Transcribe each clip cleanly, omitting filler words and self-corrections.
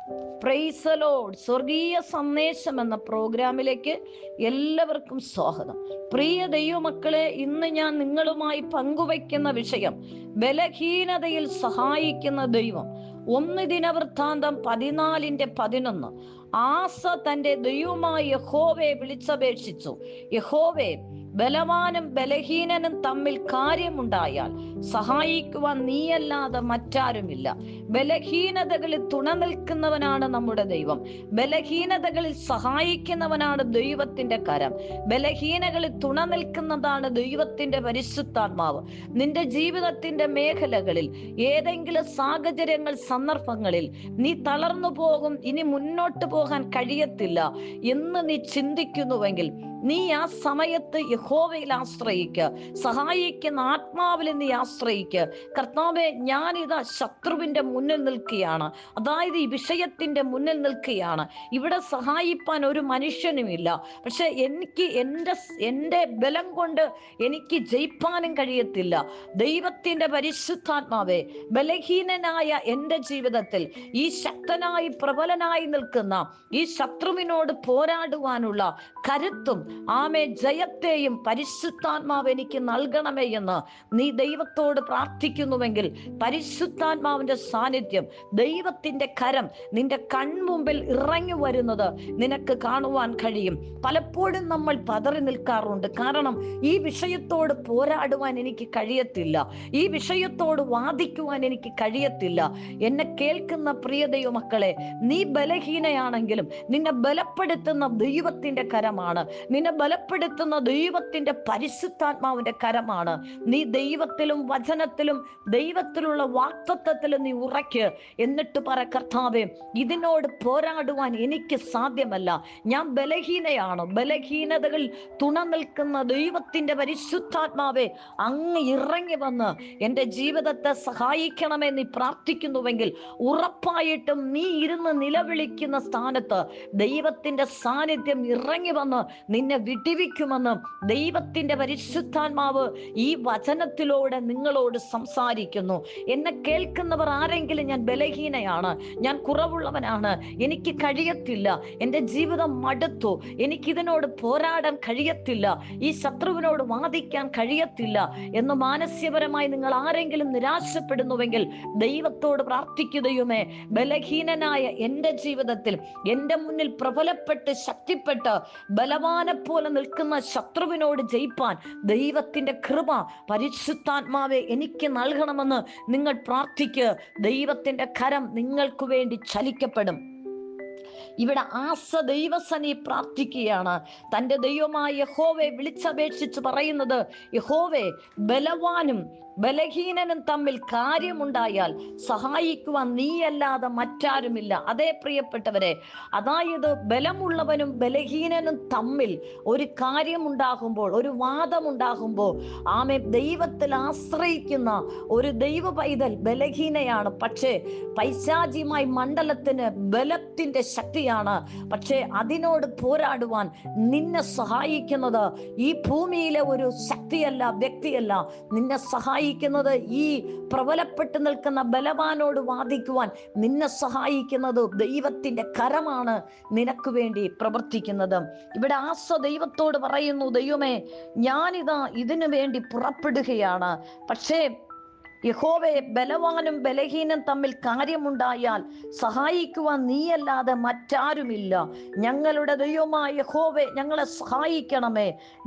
Praise the Lord. സ്വർഗീയ സന്ദേശം എന്ന പ്രോഗ്രാമിലേക്ക് എല്ലാവർക്കും സ്വാഗതം. പ്രിയ ദൈവമക്കളെ, ഇന്ന് ഞാൻ നിങ്ങളുമായി പങ്കുവയ്ക്കുന്ന വിഷയം ബലഹീനതയിൽ സഹായിക്കുന്ന ദൈവം. 1 ദിനവൃത്താന്തം 14:11. ആസ തന്റെ ദൈവമായ യഹോവയെ വിളിച്ചപേക്ഷിച്ചു. യഹോവേ, ബലവാനും ബലഹീനനും തമ്മിൽ കാര്യമുണ്ടായാൽ സഹായിക്കുവാൻ നീയല്ലാതെ മറ്റാരുമില്ല. ബലഹീനതകളിൽ തുണ നിൽക്കുന്നവനാണ് നമ്മുടെ ദൈവം. ബലഹീനതകളിൽ സഹായിക്കുന്നവനാണ് ദൈവത്തിന്റെ കരം. ബലഹീനകളിൽ തുണ നിൽക്കുന്നതാണ് ദൈവത്തിന്റെ പരിശുദ്ധാത്മാവ്. നിന്റെ ജീവിതത്തിന്റെ മേഖലകളിൽ ഏതെങ്കിലും സാഹചര്യങ്ങൾ, സന്ദർഭങ്ങളിൽ നീ തളർന്നു പോകും, ഇനി മുന്നോട്ട് പോകാൻ കഴിയത്തില്ല എന്ന് നീ ചിന്തിക്കുന്നുവെങ്കിൽ നീ ആ സമയത്ത് യഹോവയിൽ ആശ്രയിക്കുക. സഹായിക്കുന്ന ആത്മാവിൽ നീ ആശ്രയിക്കുക. കർത്താവേ, ഞാനിതാ ശത്രുവിന്റെ മുന്നിൽ നിൽക്കുകയാണ്, അതായത് ഈ വിഷയത്തിന്റെ മുന്നിൽ നിൽക്കുകയാണ്. ഇവിടെ സഹായിപ്പാൻ ഒരു മനുഷ്യനുമില്ല. പക്ഷെ എനിക്ക് എൻ്റെ ബലം കൊണ്ട് എനിക്ക് ജയിപ്പാനും കഴിയത്തില്ല. ദൈവത്തിന്റെ പരിശുദ്ധാത്മാവേ, ബലഹീനനായ എൻ്റെ ജീവിതത്തിൽ ഈ ശക്തനായി പ്രബലനായി നിൽക്കുന്ന ഈ ശത്രുവിനോട് പോരാടുവാനുള്ള കരുത്തും ജയത്തെയും പരിശുദ്ധാത്മാവ് എനിക്ക് നൽകണമേ എന്ന് നീ ദൈവത്തോട് പ്രാർത്ഥിക്കുന്നുവെങ്കിൽ പരിശുദ്ധാത്മാവിന്റെ സാന്നിധ്യം, ദൈവത്തിന്റെ കരം നിന്റെ കൺമുമ്പിൽ ഇറങ്ങി വരുന്നത് നിനക്ക് കാണുവാൻ കഴിയും. പലപ്പോഴും നമ്മൾ പതറി നിൽക്കാറുണ്ട്. കാരണം ഈ വിഷയത്തോട് പോരാടുവാൻ എനിക്ക് കഴിയത്തില്ല, ഈ വിഷയത്തോട് വാദിക്കുവാൻ എനിക്ക് കഴിയത്തില്ല. എന്നെ കേൾക്കുന്ന പ്രിയ ദൈവമക്കളെ, നീ ബലഹീനയാണെങ്കിലും നിന്നെ ബലപ്പെടുത്തുന്ന ദൈവത്തിന്റെ കരമാണ്, നിന്നെ ബലപ്പെടുത്തുന്ന ദൈവത്തിന്റെ പരിശുദ്ധാത്മാവിന്റെ കരമാണ്. നീ ദൈവത്തിലും വചനത്തിലും ദൈവത്തിലുള്ള വാഗ്ദത്തത്തിലും നീ ഉറയ്ക്ക്. എന്നിട്ട് പറ, കർത്താവേ, ഇതിനോട് പോരാടുവാൻ എനിക്ക് സാധ്യമല്ല, ഞാൻ ബലഹീനയാണ്. ബലഹീനതകളിൽ തുണ നിൽക്കുന്ന ദൈവത്തിന്റെ പരിശുദ്ധാത്മാവേ, അങ്ങ് ഇറങ്ങി വന്ന് എൻ്റെ ജീവിതത്തെ സഹായിക്കണമേ നീ പ്രാർത്ഥിക്കുന്നുവെങ്കിൽ ഉറപ്പായിട്ടും നീ ഇരുന്ന് നിലവിളിക്കുന്ന സ്ഥാനത്ത് ദൈവത്തിന്റെ സാന്നിധ്യം ഇറങ്ങി വന്ന് നിന്നെ വിടിവിക്കുമെന്ന് ദൈവത്തിന്റെ പരിശുദ്ധാത്മാവ് ഈ വചനത്തിലൂടെ നിങ്ങളോട് സംസാരിക്കുന്നു. എന്നെ കേൾക്കുന്നവർ ആരെങ്കിലും ഞാൻ ബലഹീനയാണ്, ഞാൻ കുറവുള്ളവനാണ്, എനിക്ക് കഴിയത്തില്ല, എൻ്റെ ജീവിതം മടുത്തു, എനിക്കിതിനോട് പോരാടാൻ കഴിയത്തില്ല, ഈ ശത്രുവിനോട് വാദിക്കാൻ കഴിയത്തില്ല എന്ന് മാനസികപരമായി നിങ്ങൾ ആരെങ്കിലും നിരാശപ്പെടുന്നുവെങ്കിൽ ദൈവത്തോട് പ്രാർത്ഥിക്കുകയുമേ, ബലഹീനനായ എൻ്റെ ജീവിതത്തിൽ എൻ്റെ മുന്നിൽ പ്രബലപ്പെട്ട് ശക്തിപ്പെട്ട് ബലവാനെ പോലെ നിൽക്കുന്ന ശത്രുവിനോട് ജയിപ്പാൻ ദൈവത്തിന്റെ കൃപ പരിശുദ്ധാത്മാവെ എനിക്ക് നൽകണമെന്ന് നിങ്ങൾ പ്രാർത്ഥിക്കുക. ദൈവത്തിന്റെ കരം നിങ്ങൾക്ക് വേണ്ടി ചലിക്കപ്പെടും. ഇവിടെ ആസ ദൈവസനി പ്രാർത്ഥിക്കുകയാണ്. തൻ്റെ ദൈവമായ യഹോവയെ വിളിച്ചപേക്ഷിച്ച് പറയുന്നത്, യഹോവേ, ബലവാനും ബലഹീനനും തമ്മിൽ കാര്യമുണ്ടായാൽ സഹായിക്കുവാൻ നീയല്ലാതെ മറ്റാരുമില്ല. അതേ പ്രിയപ്പെട്ടവരെ, അതായത് ബലമുള്ളവനും ബലഹീനനും തമ്മിൽ ഒരു കാര്യമുണ്ടാകുമ്പോൾ, ഒരു വാദമുണ്ടാകുമ്പോൾ ദൈവത്തിൽ ആശ്രയിക്കുന്ന ഒരു ദൈവ പൈതൽ ബലഹീനയാണ്. പക്ഷേ പൈശാചികമായി മണ്ഡലത്തിന് ബലത്തിന്റെ ശക്തിയാണ്. പക്ഷേ അതിനോട് പോരാടുവാൻ നിന്നെ സഹായിക്കുന്നത് ഈ ഭൂമിയിലെ ഒരു ശക്തിയല്ല, വ്യക്തിയല്ല. നിന്നെ സഹായിക്കുന്നത് ഈ പ്രബലപ്പെട്ട് നിൽക്കുന്ന ബലവാനോട് വാദിക്കുവാൻ നിന്നെ സഹായിക്കുന്നത് ദൈവത്തിന്റെ കരമാണ് നിനക്ക് വേണ്ടി പ്രവർത്തിക്കുന്നത്. ഇവിടെ ആസ ദൈവത്തോട് പറയുന്നു, ദൈവമേ, ഞാനിതാ ഇതിനു വേണ്ടി പുറപ്പെടുകയാണ്. പക്ഷേ യഹോവേ, ബലവാനും ബലഹീനും തമ്മിൽ കാര്യമുണ്ടായാൽ സഹായിക്കുവാൻ നീയല്ലാതെ മറ്റാരുമില്ല. ഞങ്ങളുടെ ദൈവമായ യഹോവേ, ഞങ്ങളെ സഹായിക്കണമേ.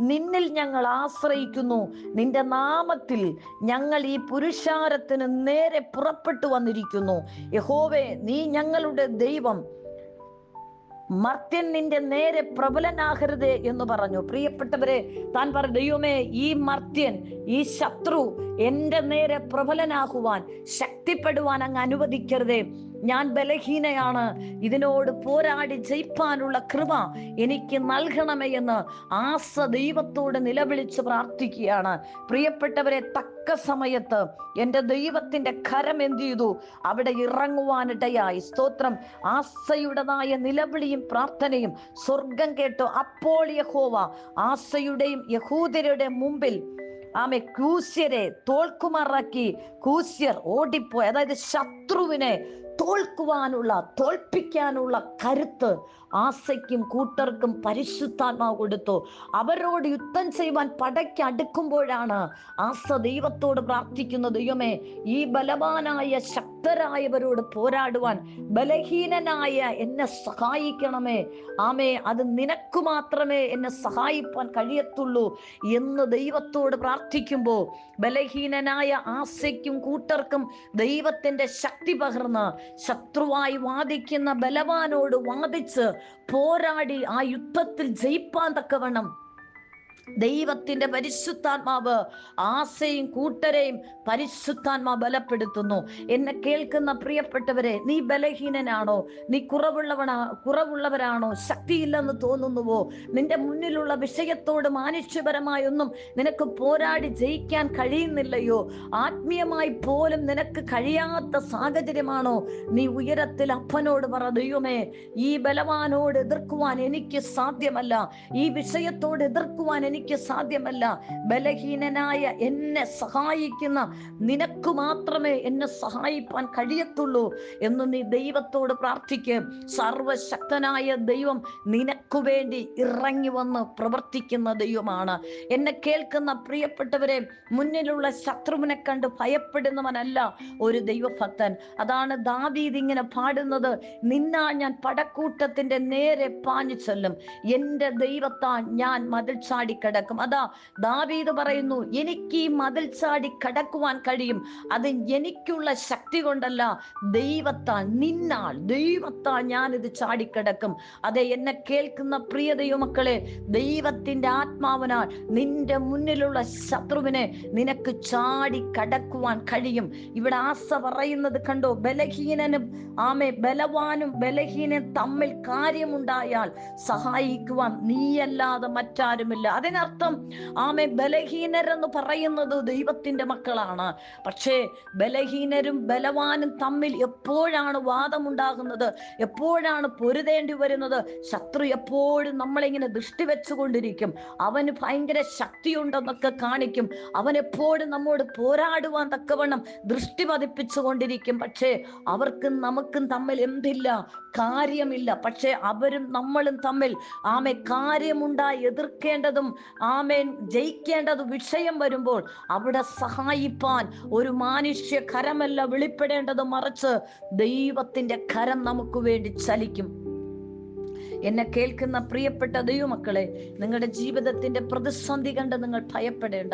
നിന്നിൽ ഞങ്ങൾ ആശ്രയിക്കുന്നു. നിന്റെ നാമത്തിൽ ഞങ്ങൾ ഈ പുരുഷാരത്തിന് നേരെ പുറപ്പെട്ടു വന്നിരിക്കുന്നു. യഹോവേ, നീ ഞങ്ങളുടെ ദൈവം, മർത്യൻ നിന്റെ നേരെ പ്രബലനാകരുതേ എന്ന് പറഞ്ഞു. പ്രിയപ്പെട്ടവരെ, താൻ പറഞ്ഞു, ദൈവമേ, ഈ മർത്യൻ, ഈ ശത്രു എൻ്റെ നേരെ പ്രബലനാകുവാൻ, ശക്തിപ്പെടുവാൻ അങ്ങ് അനുവദിക്കരുതേ. ഞാൻ ബലഹീനയാണ്, ഇതിനോട് പോരാടി ജയിപ്പാനുള്ള കൃപ എനിക്ക് നൽകണമേ എന്ന് ആസ ദൈവത്തോട് നിലവിളിച്ച് പ്രാർത്ഥിക്കുകയാണ്. പ്രിയപ്പെട്ടവരെ, തക്ക സമയത്ത് എൻ്റെ ദൈവത്തിന്റെ കരം എന്ത് ചെയ്തു? അവിടെ ഇറങ്ങുവാനിടയായി. സ്തോത്രം. ആസയുടേതായ നിലവിളിയും പ്രാർത്ഥനയും സ്വർഗം കേട്ടു. അപ്പോൾ യഹോവ ആസയുടെയും യഹൂദരുടെ മുമ്പിൽ ക്രൂസ്യരെ തോൽക്കുമാറാക്കി. കൂസ്യർ ഓടിപ്പോയി, അതായത് ശത്രുവിനെ തോൽപ്പിക്കാനുള്ള കരുത്ത് ആസയ്ക്കും കൂട്ടർക്കും പരിശുദ്ധാത്മാവ് കൊടുത്തു. അവരോട് യുദ്ധം ചെയ്യുവാൻ പടയ്ക്ക് അടുക്കുമ്പോഴാണ് ആസ ദൈവത്തോട് പ്രാർത്ഥിക്കുന്നത്, ദൈവമേ, ഈ ബലവാനായ ശക്തരായവരോട് പോരാടുവാൻ ബലഹീനനായ എന്നെ സഹായിക്കണമേ. ആമേ, അത് നിനക്ക് മാത്രമേ എന്നെ സഹായിപ്പാൻ കഴിയത്തുള്ളൂ എന്ന് ദൈവത്തോട് പ്രാർത്ഥിക്കുമ്പോൾ ബലഹീനനായ ആസയ്ക്കും കൂട്ടർക്കും ദൈവത്തിന്റെ ശക്തി പകർന്ന് ശത്രുവായി വാദിക്കുന്ന ബലവാനോട് വാദിച്ച് പോരാടി ആ യുദ്ധത്തിൽ ജയിപ്പാൻ തക്കവണ്ണം ദൈവത്തിന്റെ പരിശുദ്ധാത്മാവ് ആസയും കൂട്ടരെയും പരിശുദ്ധാത്മാവ് ബലപ്പെടുത്തുന്നു. എന്നെ കേൾക്കുന്ന പ്രിയപ്പെട്ടവരെ, നീ ബലഹീനനാണോ? നീ കുറവുള്ളവരാണോ? ശക്തിയില്ലെന്ന് തോന്നുന്നുവോ? നിന്റെ മുന്നിലുള്ള വിഷയത്തോട് മാനുഷ്യപരമായൊന്നും നിനക്ക് പോരാടി ജയിക്കാൻ കഴിയുന്നില്ലയോ? ആത്മീയമായി പോലും നിനക്ക് കഴിയാത്ത സാഹചര്യമാണോ? നീ ഉയരത്തിൽ അപ്പനോട് പറ, ദൈവമേ, ഈ ബലവാനോട് എതിർക്കുവാൻ എനിക്ക് സാധ്യമല്ല, ഈ വിഷയത്തോട് എതിർക്കുവാൻ എനിക്ക് സാധ്യമല്ല. ബലഹീനനായ എന്നെ സഹായിക്കുന്ന നിനക്ക് മാത്രമേ എന്നെ സഹായിപ്പാൻ കഴിയത്തുള്ളൂ എന്ന് നീ ദൈവത്തോട് പ്രാർത്ഥിക്കുക. സർവശക്തനായ ദൈവം നിനക്ക് വേണ്ടി ഇറങ്ങി വന്ന് പ്രവർത്തിക്കുന്ന ദൈവമാണ്. എന്നെ കേൾക്കുന്ന പ്രിയപ്പെട്ടവരെ, മുന്നിലുള്ള ശത്രുവിനെ കണ്ട് ഭയപ്പെടുന്നവനല്ല ഒരു ദൈവഭക്തൻ. അതാണ് ദാവീദ് ഇങ്ങനെ പാടുന്നത്, നിന്നാൽ ഞാൻ പടക്കൂട്ടത്തിന്റെ നേരെ പാഞ്ഞു ചെല്ലും, എന്റെ ദൈവത്താൽ ഞാൻ മതിൽ ചാടി കിടക്കും. അതാ ദാവീദ് പറയുന്നു, എനിക്ക് ഈ മതിൽ ചാടി കടക്കുവാൻ കഴിയും. അത് എനിക്കുള്ള ശക്തി കൊണ്ടല്ല, ദൈവത്താൽ ഞാനിത് ചാടിക്കിടക്കും. അതെ, എന്നെ കേൾക്കുന്ന പ്രിയ ദൈവമക്കളെ, ദൈവത്തിന്റെ ആത്മാവിനാൽ നിന്റെ മുന്നിലുള്ള ശത്രുവിനെ നിനക്ക് ചാടി കടക്കുവാൻ കഴിയും. ഇവിടെ ആസ പറയുന്നത് കണ്ടോ, ബലവാനും ബലഹീനൻ തമ്മിൽ കാര്യമുണ്ടായാൽ സഹായിക്കുവാൻ നീയല്ലാതെ മറ്റാരുമില്ല. അതിനർത്ഥം ബലഹീനരെന്ന് പറയുന്നത് ദൈവത്തിന്റെ മക്കളാണ്. പക്ഷേ ബലഹീനരും ബലവാനും തമ്മിൽ എപ്പോഴാണ് വാദമുണ്ടാകുന്നത്, എപ്പോഴാണ് പൊരുതേണ്ടി വരുന്നത്? ശത്രു എപ്പോഴും നമ്മളിങ്ങനെ ദൃഷ്ടി വെച്ചുകൊണ്ടിരിക്കും. അവന് ഭയങ്കര ശക്തിയുണ്ടെന്നൊക്കെ കാണിക്കും. അവൻ എപ്പോഴും നമ്മോട് പോരാടുവാൻ തക്കവണ്ണം ദൃഷ്ടി പതിപ്പിച്ചു കൊണ്ടിരിക്കും. പക്ഷേ അവർക്കും നമുക്കും തമ്മിൽ എന്തില്ല? കാര്യമില്ല. പക്ഷെ അവരും നമ്മളും തമ്മിൽ കാര്യമുണ്ടായി എതിർക്കേണ്ടതും ജയിക്കേണ്ടതും വിഷയം വരുമ്പോൾ അവിടെ സഹായിപ്പാൻ ഒരു മാനുഷ്യ കരമല്ല വെളിപ്പെടേണ്ടത്, മറിച്ച് ദൈവത്തിന്റെ കരം നമുക്ക് വേണ്ടി ചലിക്കും. എന്നെ കേൾക്കുന്ന പ്രിയപ്പെട്ട ദൈവമക്കളെ, നിങ്ങളുടെ ജീവിതത്തിന്റെ പ്രതിസന്ധി കണ്ട് നിങ്ങൾ ഭയപ്പെടേണ്ട.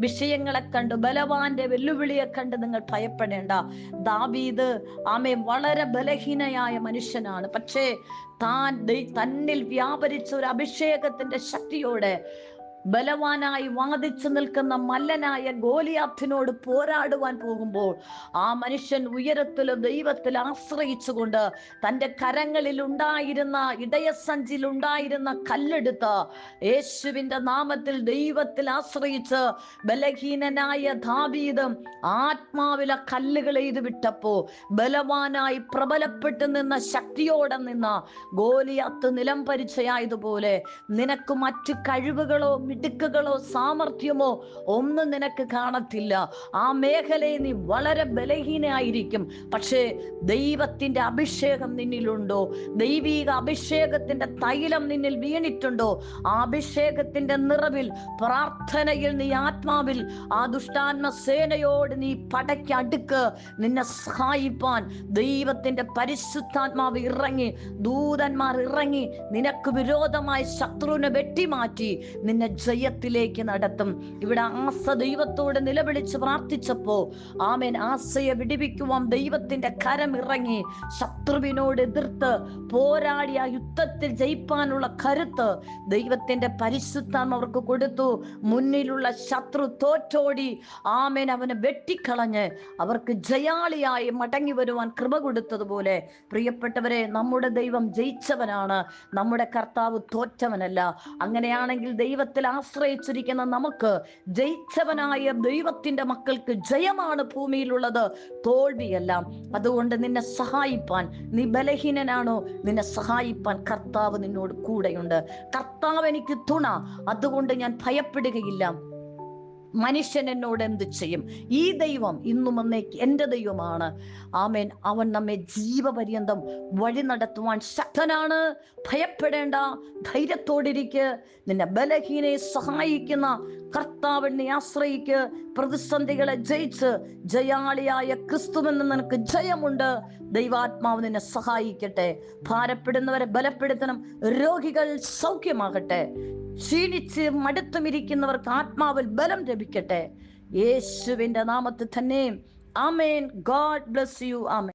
വിഷയങ്ങളെ കണ്ട്, ബലവാന്റെ വെല്ലുവിളിയെ കണ്ട് നിങ്ങൾ ഭയപ്പെടേണ്ട. ദാവീദ് വളരെ ബലഹീനയായ മനുഷ്യനാണ്. പക്ഷേ തന്നിൽ വ്യാപരിച്ച ഒരു അഭിഷേകത്തിന്റെ ശക്തിയോടെ ബലവാനായി വാദിച്ചു നിൽക്കുന്ന മല്ലനായ ഗോലിയാത്തിനോട് പോരാടുവാൻ പോകുമ്പോൾ ആ മനുഷ്യൻ ഉയരത്തിലും ദൈവത്തിൽ ആശ്രയിച്ചുകൊണ്ട് തൻ്റെ കരങ്ങളിൽ ഉണ്ടായിരുന്ന ഇടയസഞ്ചിയിൽ ഉണ്ടായിരുന്ന കല്ലെടുത്ത് യേശുവിൻ്റെ നാമത്തിൽ ദൈവത്തിൽ ആശ്രയിച്ച് ബലഹീനനായ ദാവീദ് ആത്മാവിലെ കല്ലുകൾ എയ്തു വിട്ടപ്പോ ബലവാനായി പ്രബലപ്പെട്ടു നിന്ന ശക്തിയോടെ നിന്ന ഗോലിയാത്ത് നിലം പരിചയായതുപോലെ നിനക്ക് മറ്റു കഴിവുകളോ മിടുക്കുകളോ സാമർഥ്യമോ ഒന്നും നിനക്ക് കാണത്തില്ല. ആ മേഖലയിൽ നീ വളരെ ബലഹീനായിരിക്കും. പക്ഷേ ദൈവത്തിന്റെ അഭിഷേകം നിന്നിലുണ്ടോ? ദൈവിക അഭിഷേകത്തിന്റെ തൈലം നിന്നിൽ വീണിട്ടുണ്ടോ? ആ അഭിഷേകത്തിന്റെ നിറവിൽ പ്രാർത്ഥനയിൽ നീ ആത്മാവിൽ ആ ദുഷ്ടാത്മ സേനയോട് നീ പടയ്ക്കടുക്ക്. നിന്നെ സഹായിപ്പാൻ ദൈവത്തിന്റെ പരിശുദ്ധാത്മാവ് ഇറങ്ങി, ദൂതന്മാർ ഇറങ്ങി നിനക്ക് വിരോധമായി ശത്രുവിനെ വെട്ടിമാറ്റി നിന്നെ ജയത്തിലേക്ക് നടത്തും. ഇവിടെ ആസ ദൈവത്തോട് നിലവിളിച്ച് പ്രാർത്ഥിച്ചപ്പോ ആസയെ വിടിവിക്കുവാൻ ദൈവത്തിന്റെ കരം ഇറങ്ങി. ശത്രുവിനോട് എതിർത്ത് പോരാടി ആ യുദ്ധത്തിൽ ജയിപ്പാനുള്ള കരുത്ത് ദൈവത്തിന്റെ പരിശുദ്ധാത്മ അവർക്ക് കൊടുത്തു. മുന്നിലുള്ള ശത്രു തോറ്റോടി അവനെ വെട്ടിക്കളഞ്ഞ് അവർക്ക് ജയാളിയായി മടങ്ങി വരുവാൻ കൃപ കൊടുത്തതുപോലെ പ്രിയപ്പെട്ടവരെ, നമ്മുടെ ദൈവം ജയിച്ചവനാണ്, നമ്മുടെ കർത്താവ് തോറ്റവനല്ല. അങ്ങനെയാണെങ്കിൽ ദൈവത്തിൽ ആശ്രയിച്ചിരിക്കുന്ന നമുക്ക്, ജയിച്ചവനായ ദൈവത്തിന്റെ മക്കൾക്ക് ജയമാണ് ഭൂമിയിലുള്ളത്, തോൽവിയല്ല. അതുകൊണ്ട് നിന്നെ സഹായിപ്പാൻ, നീ ബലഹീനനാണോ, നിന്നെ സഹായിപ്പാൻ കർത്താവ് നിന്നോട് കൂടെയുണ്ട്. കർത്താവ് എനിക്ക് തുണ, അതുകൊണ്ട് ഞാൻ ഭയപ്പെടുകയില്ല. മനുഷ്യൻ എന്നോട് എന്ത് ചെയ്യും? ഈ ദൈവം ഇന്നും എന്നേക്ക് എൻ്റെ ദൈവമാണ്. ആമേൻ. അവൻ നമ്മെ ജീവപര്യന്തം വഴി നടത്തുവാൻ ശക്തനാണ്. ഭയപ്പെടേണ്ട, ധൈര്യത്തോടിരിക്ക്. നിന്നെ ബലഹീനയെ സഹായിക്കുന്ന കർത്താവിനെ ആശ്രയിക്ക്. പ്രതിസന്ധികളെ ജയിച്ച് ജയാളിയായ ക്രിസ്തുവെന്ന് നിനക്ക് ജയമുണ്ട്. ദൈവാത്മാവ് നിന്നെ സഹായിക്കട്ടെ. ഭാരപ്പെടുന്നവരെ ബലപ്പെടുത്തണം. രോഗികൾ സൗഖ്യമാകട്ടെ. ക്ഷീണിച്ച് മടുത്തുമിരിക്കുന്നവർക്ക് ആത്മാവിൽ ബലം ലഭിക്കട്ടെ. യേശുവിന്റെ നാമത്തിൽ തന്നെ. ആമേൻ. God bless you. ആമേൻ.